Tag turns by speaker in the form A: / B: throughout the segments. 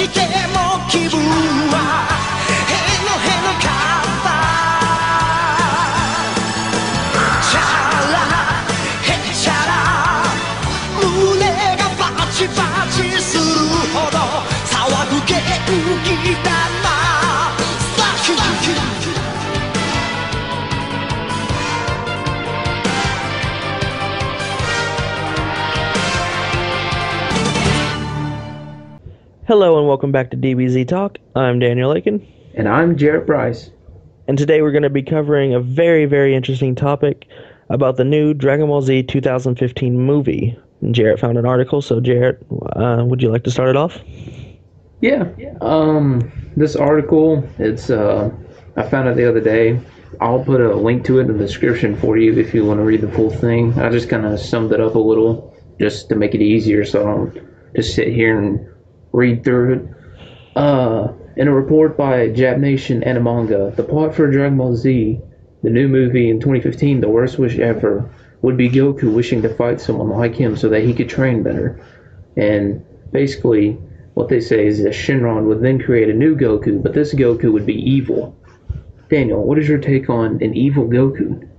A: しても気分はへのへのかったチャラへチャラ胸がバチバチするほど騒ぐ元気だな
B: Hello and welcome back to DBZ Talk. I'm Daniel Lakin.
C: And I'm Jarrett Bryce.
B: And today we're going to be covering a very, very interesting topic about the new Dragon Ball Z 2015 movie. And Jarrett found an article, so Jarrett, would you like to start it off?
C: Yeah. This article, I found it the other day. I'll put a link to it in the description for you if you want to read the full thing. I just kind of summed it up a little just to make it easier so I don't just sit here and read through it. In a report by Jap Nation and a manga, the plot for Dragon Ball Z, the new movie in 2015, The Worst Wish Ever, would be Goku wishing to fight someone like him so that he could train better. And basically, what they say is that Shenron would then create a new Goku, but this Goku would be evil. Daniel, what is your take on an evil Goku?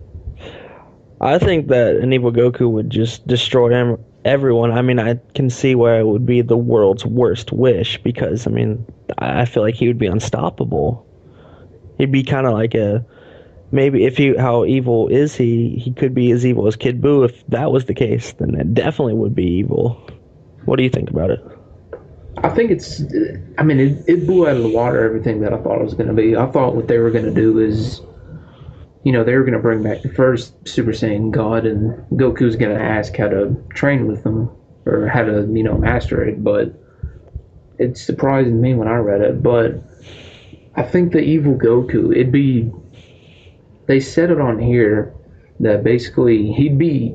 B: I think that an evil Goku would just destroy everyone. I mean, I can see why it would be the world's worst wish, because, I mean, I feel like he would be unstoppable. He'd be kind of like how evil is he? He could be as evil as Kid Buu. If that was the case, then it definitely would be evil. What do you think about it?
C: I think it blew out of the water everything that I thought it was going to be. I thought what they were going to do is, they were going to bring back the first Super Saiyan God, and Goku's going to ask how to train with them, or how to, master it, but it surprised me when I read it. But I think the evil Goku, they said it on here, that basically he'd be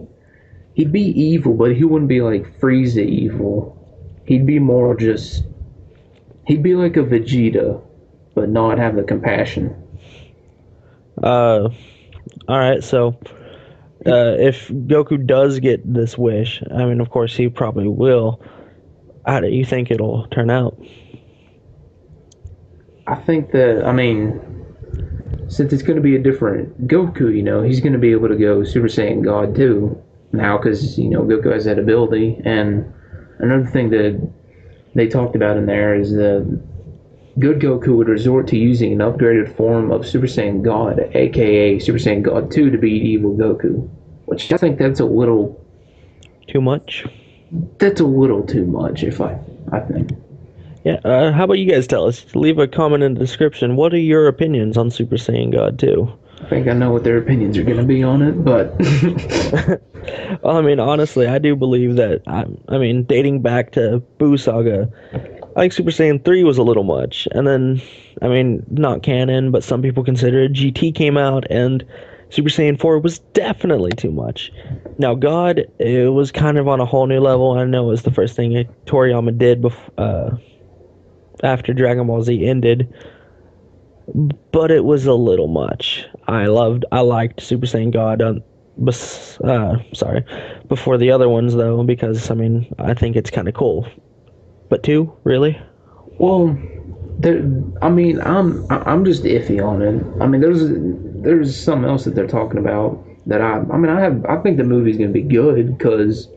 C: evil, but he wouldn't be like Frieza evil. He'd be more he'd be like a Vegeta, but not have the compassion.
B: Alright, so, if Goku does get this wish, I mean, of course, he probably will, how do you think it'll turn out?
C: I think that, since it's going to be a different Goku, he's going to be able to go Super Saiyan God too, now, because, Goku has that ability. And another thing that they talked about in there is the good Goku would resort to using an upgraded form of Super Saiyan God, aka Super Saiyan God 2, to beat evil Goku. Which I think that's a little...
B: Too much?
C: That's a little too much, I think.
B: Yeah, how about you guys tell us? Leave a comment in the description. What are your opinions on Super Saiyan God 2?
C: I think I know what their opinions are going to be on it, but...
B: Well, honestly, I do believe that, dating back to Buu Saga, I think Super Saiyan 3 was a little much. And then, not canon, but some people consider it. GT came out, and Super Saiyan 4 was definitely too much. Now, God, it was kind of on a whole new level. I know it was the first thing Toriyama did after Dragon Ball Z ended. But it was a little much. I liked Super Saiyan God before the other ones, though, because, I think it's kind of cool. But 2, really?
C: Well, I'm just iffy on it. There's something else that they're talking about that I think the movie's gonna be good, because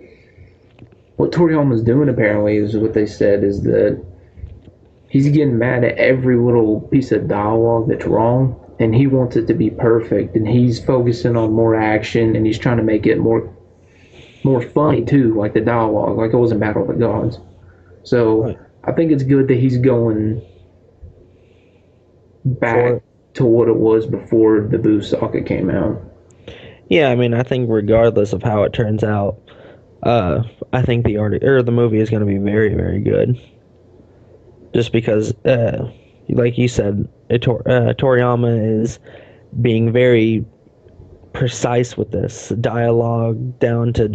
C: what Toriyama's doing apparently is what they said is that he's getting mad at every little piece of dialogue that's wrong, and he wants it to be perfect, and he's focusing on more action, and he's trying to make it more funny too, like the dialogue, like it was in Battle of the Gods. So right. I think it's good that he's going back to what it was before the Buu Saga came out.
B: Yeah, I think regardless of how it turns out, I think the movie is going to be very, very good. Just because, like you said, Toriyama is being very precise with this dialogue down to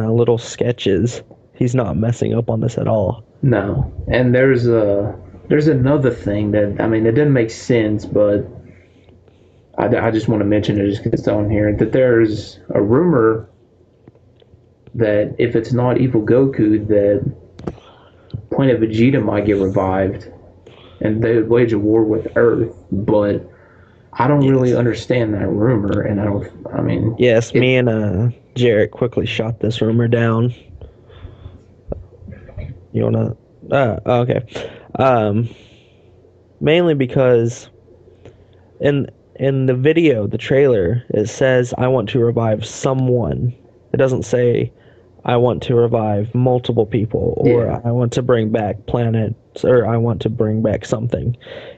B: little sketches. He's not messing up on this at all.
C: No, and there's another thing that it didn't make sense, but I just want to mention it just because it's on here, that there's a rumor that if it's not evil Goku, that Planet Vegeta might get revived, and they would wage a war with Earth, but I don't really understand that rumor, and I mean...
B: Yes, me and Jarrett quickly shot this rumor down. You wanna... okay. Mainly because in the video, the trailer, it says, I want to revive someone. It doesn't say, I want to revive multiple people, or I want to bring back planets, or I want to bring back something.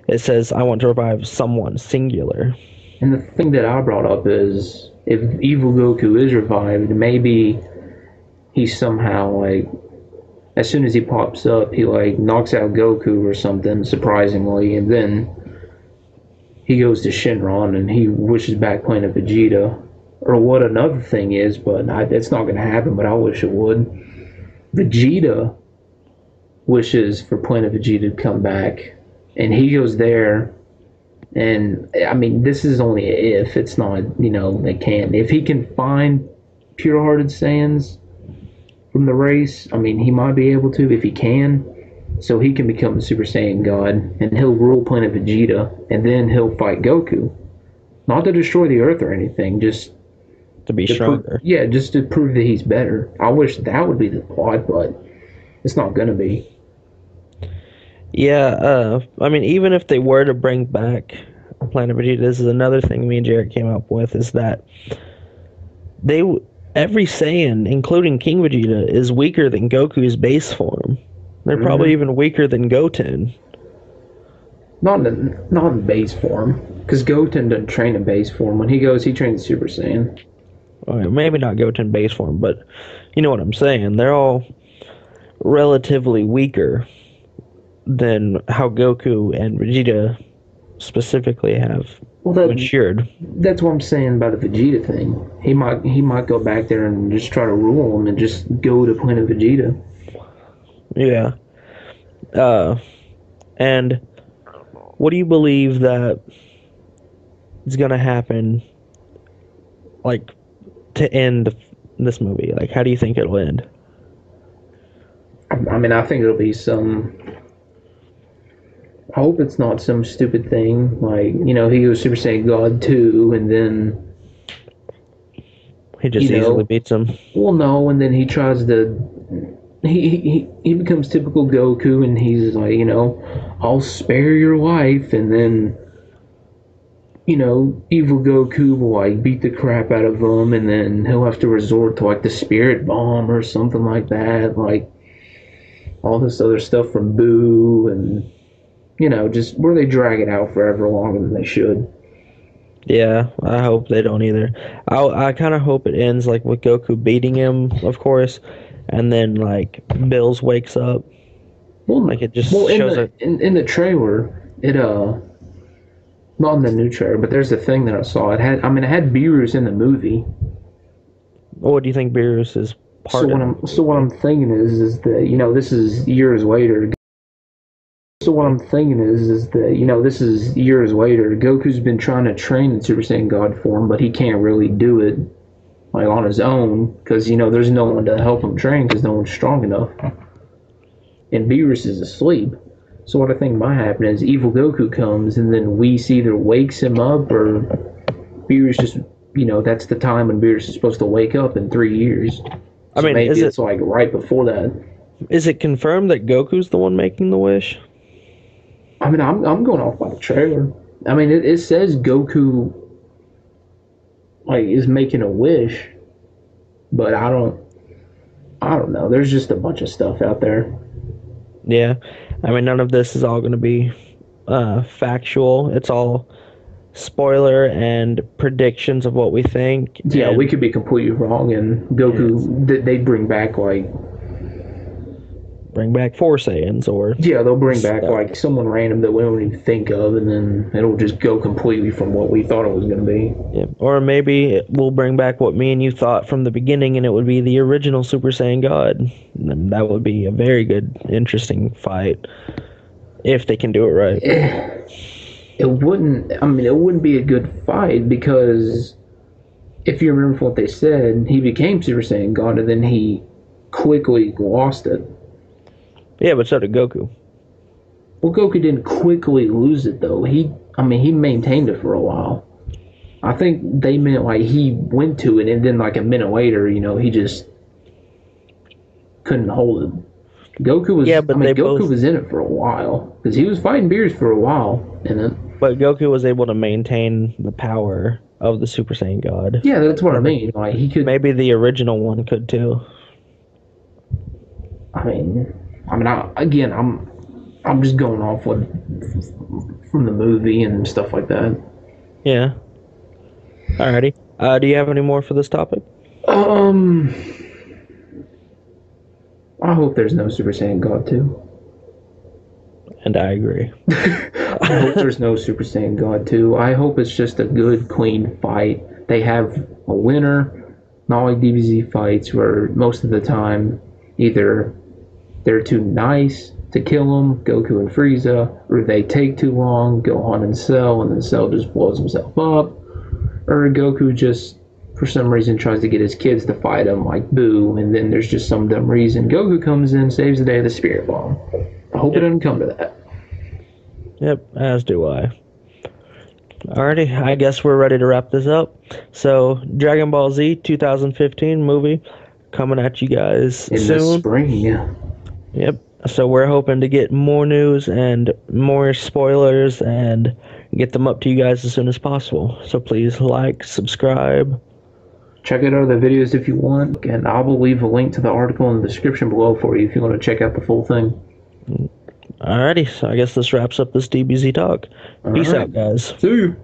B: It says, I want to revive someone, singular.
C: And the thing that I brought up is, if evil Goku is revived, maybe he somehow, like, as soon as he pops up, he, like, knocks out Goku or something, surprisingly, and then he goes to Shenron and he wishes back Planet Vegeta. Or what another thing is, but it's not going to happen, but I wish it would. Vegeta wishes for Planet Vegeta to come back, and he goes there, and, I mean, this is only a if, it's not, you know, they can't. If he can find pure-hearted Saiyans from the race, I mean, he might be able to if he can, so he can become the Super Saiyan God, and he'll rule Planet Vegeta, and then he'll fight Goku. Not to destroy the Earth or anything, just
B: to be stronger.
C: Just to prove that he's better. I wish that would be the plot, but it's not gonna be.
B: Yeah, I mean, even if they were to bring back Planet Vegeta, this is another thing me and Jarrett came up with, is that every Saiyan, including King Vegeta, is weaker than Goku's base form. They're probably even weaker than Goten.
C: Not in base form, because Goten doesn't train in base form. When he goes, he trains Super Saiyan.
B: Okay, maybe not Goten base form, but you know what I'm saying. They're all relatively weaker than how Goku and Vegeta specifically have matured.
C: That's what I'm saying about the Vegeta thing. He might go back there and just try to rule him and just go to Planet Vegeta.
B: Yeah. And what do you believe that is going to happen, like, to end this movie? Like, how do you think it'll end?
C: I mean, I think it'll be some... I hope it's not some stupid thing, like, you know, he goes Super Saiyan God 2, and then...
B: He just easily beats him.
C: Well, no, and then he tries to... He becomes typical Goku, and he's like, you know, I'll spare your life, and then, you know, evil Goku will, like, beat the crap out of him, and then he'll have to resort to, like, the Spirit Bomb or something like that, like, all this other stuff from Boo, and, you know, just where they drag it out forever longer than they should.
B: Yeah, I hope they don't either. I kind of hope it ends, like, with Goku beating him, of course, and then, like, Bills wakes up.
C: Well,
B: like, it just shows it.
C: In the trailer, it, not in the new trailer, but there's a thing that I saw. It had Beerus in the movie.
B: What do you think Beerus is part of?
C: So what I'm thinking is that, you know, this is years later. Goku's been trying to train in Super Saiyan God form, but he can't really do it, like, on his own, because, you know, there's no one to help him train because no one's strong enough. And Beerus is asleep. So what I think might happen is evil Goku comes, and then Whis either wakes him up, or Beerus just, you know, that's the time when Beerus is supposed to wake up in 3 years. So
B: I mean,
C: maybe it's like right before that.
B: Is it confirmed that Goku's the one making the wish?
C: I mean, I'm going off by the trailer. I mean, it says Goku, like, is making a wish, but I don't know. There's just a bunch of stuff out there.
B: Yeah, I mean, none of this is all going to be factual. It's all spoiler and predictions of what we think.
C: Yeah, we could be completely wrong, and Goku, they'd bring back, like...
B: Bring back 4 Saiyans, or...
C: Yeah, they'll bring back, like, someone random that we don't even think of, and then it'll just go completely from what we thought it was going to be.
B: Yeah. Or maybe we'll bring back what me and you thought from the beginning, and it would be the original Super Saiyan God. And that would be a very good, interesting fight, if they can do it right.
C: It wouldn't be a good fight, because if you remember what they said, he became Super Saiyan God, and then he quickly lost it.
B: Yeah, but so did Goku.
C: Well, Goku didn't quickly lose it though. He maintained it for a while. I think they meant like he went to it, and then like a minute later, he just couldn't hold it. Goku was.
B: Yeah, but
C: Goku was in it for a while because he was fighting Beerus for a while in it.
B: But Goku was able to maintain the power of the Super Saiyan God.
C: Yeah, that's what I mean. Like he could.
B: Maybe the original one could too.
C: I'm just going off what from the movie and stuff like that.
B: Yeah. Alrighty. Do you have any more for this topic?
C: I hope there's no Super Saiyan God 2.
B: And I agree.
C: I hope there's no Super Saiyan God 2. I hope it's just a good, clean fight. They have a winner, not like DBZ fights where most of the time either they're too nice to kill him, Goku and Frieza, or they take too long, Gohan and Cell, and then Cell just blows himself up, or Goku just for some reason tries to get his kids to fight him like Boo, and then there's just some dumb reason Goku comes in, saves the day of the Spirit Bomb. I hope it doesn't come to that.
B: Yep, as do I. Alrighty, I guess we're ready to wrap this up. So, Dragon Ball Z 2015 movie coming at you guys
C: in
B: soon.
C: The spring, yeah.
B: Yep. So we're hoping to get more news and more spoilers and get them up to you guys as soon as possible. So please like, subscribe.
C: Check out other videos if you want, and I will leave a link to the article in the description below for you if you want to check out the full thing.
B: Alrighty, so I guess this wraps up this DBZ talk. Peace out, guys.
C: See you.